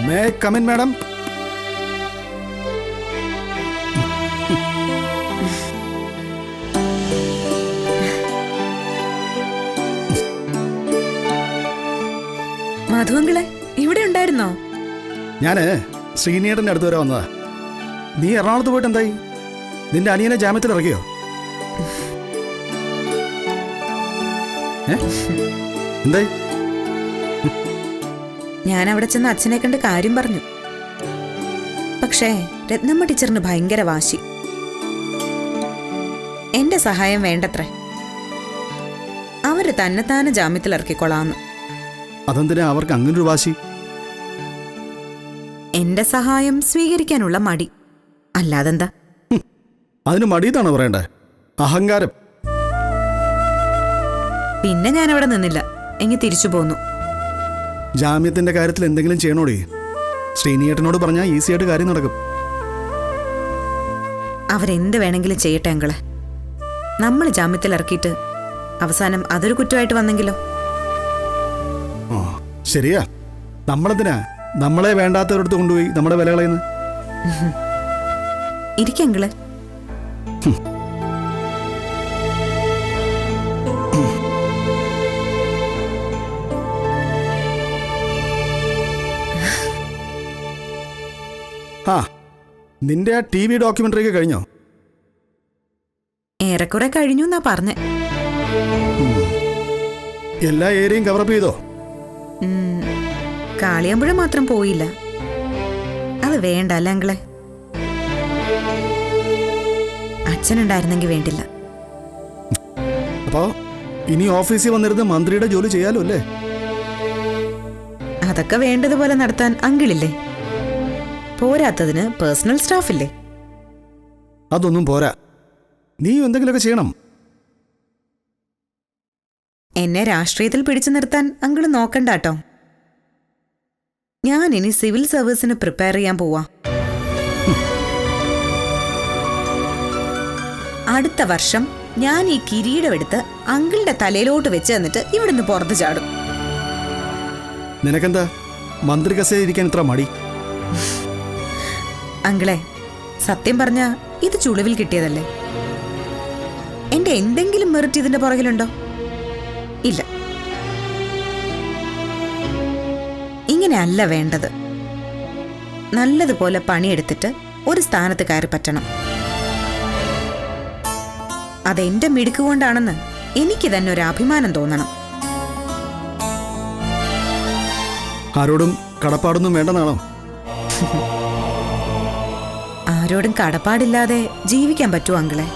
May come in madam. മധുവങ്കിളെ ഇവിടെ ഉണ്ടായിരുന്നോ? ഞാന് ശ്രീനേട്ടന്റെ അടുത്ത് വരെ വന്നതാ. നീ എറണാകുളത്ത് പോയിട്ട് എന്തായി? നിന്റെ അനിയനെ ജാമ്യത്തിൽ ഇറക്കിയോ? എന്തായി? ഞാൻ അവിടെ ചെന്ന് അച്ഛനെ കണ്ട് കാര്യം പറഞ്ഞു. പക്ഷേ രത്നമ്മ ടീച്ചറിന് ഭയങ്കര വാശി. എന്റെ സഹായം വേണ്ടത്രേ. അവര് തന്നെത്താനെ ജാമ്യത്തിൽ ഇറക്കിക്കൊള്ളാന്ന്. അതെന്തിനാ അവർക്ക് അങ്ങനൊരു വാശി? എന്റെ സഹായം സ്വീകരിക്കാനുള്ള മടി. അല്ലാതെന്താ? അതിന് മടിയെന്നാണ് പറയണ്ടേ? അഹങ്കാരം. പിന്നെ ഞാൻ അവിടെ നിന്നില്ല, എങ്ങി തിരിച്ചു പോന്നു. ജാമ്യത്തിന്റെ കാര്യത്തിൽ എന്തെങ്കിലും ചെയ്യണോടി? ശ്രീനിയേട്ടനോട് പറഞ്ഞാൽ ഈസി ആയിട്ട് കാര്യം നടക്കും. അവരെന്ത് വേണമെങ്കിലും ചെയ്യട്ടെ അങ്കളെ. നമ്മൾ ജാമ്യത്തിൽ ഇറക്കിയിട്ട് അവസാനം അതൊരു കുറ്റമായിട്ട് വന്നെങ്കിലോ? ശരിയാ. നമ്മളെന്തിനാ നമ്മളെ വേണ്ടാത്തവരടുത്ത് കൊണ്ടുപോയി നമ്മുടെ വില കളയുന്നു? ഇരിക്കങ്ങള്. ആ, നിന്റെ ആ TV ഡോക്യുമെന്ററി ഒക്കെ കഴിഞ്ഞോ? ഏറെക്കുറെ കഴിഞ്ഞു എന്നാ പറഞ്ഞേ. എല്ലാ ഏരിയയും കവറപ്പ് ചെയ്തോ? കാളിയാമ്പുഴ മാത്രം പോയില്ല. അത് വേണ്ട അല്ല അങ്കളെ. അച്ഛനുണ്ടായിരുന്നെങ്കിൽ വേണ്ടില്ല. അപ്പോ ഇനി ഓഫീസിൽ വന്നിരുന്ന് മന്ത്രിയുടെ ജോലി ചെയ്യാലോ അല്ലേ? അതൊക്കെ വേണ്ടതുപോലെ നടത്താൻ അങ്കിളില്ലേ? പോരാത്തതിന് പേഴ്സണൽ സ്റ്റാഫില്ലേ? അതൊന്നും പോരാ. നീ എന്തെങ്കിലുമൊക്കെ ചെയ്യണം. എന്നെ രാഷ്ട്രീയത്തിൽ പിടിച്ചു നിർത്താൻ അങ്കിള് നോക്കണ്ടാട്ടോ. ഞാൻ ഇനി സിവിൽ സർവീസിന് പ്രിപ്പയർ ചെയ്യാൻ പോവാ. അടുത്ത വർഷം ഞാൻ ഈ കിരീടമെടുത്ത് അങ്കിളുടെ തലയിലോട്ട് വെച്ച് തന്നിട്ട് ഇവിടുന്ന് പുറത്തു ചാടും. നിനക്കെന്താ മന്ത്രി കസേരയിൽ ഇരിക്കാൻ ഇത്ര മടി? അങ്കിളെ, സത്യം പറഞ്ഞ ഇത് ചുളിവിൽ കിട്ടിയതല്ലേ. എന്റെ എന്തെങ്കിലും മെറിറ്റ് ഇതിന്റെ പുറകിലുണ്ടോ? ഇല്ല. ഇങ്ങനെയല്ല വേണ്ടത്. നല്ലതുപോലെ പണിയെടുത്തിട്ട് ഒരു സ്ഥാനത്ത് കയറി പറ്റണം. അതെന്റെ മിടുക്കുകൊണ്ടാണെന്ന് എനിക്ക് തന്നെ ഒരു അഭിമാനം തോന്നണം. ആരോടും കടപ്പാടൊന്നും വേണ്ടെന്നാണോ? ആരോടും കടപ്പാടില്ലാതെ ജീവിക്കാൻ പറ്റുമോ അങ്കിളെ?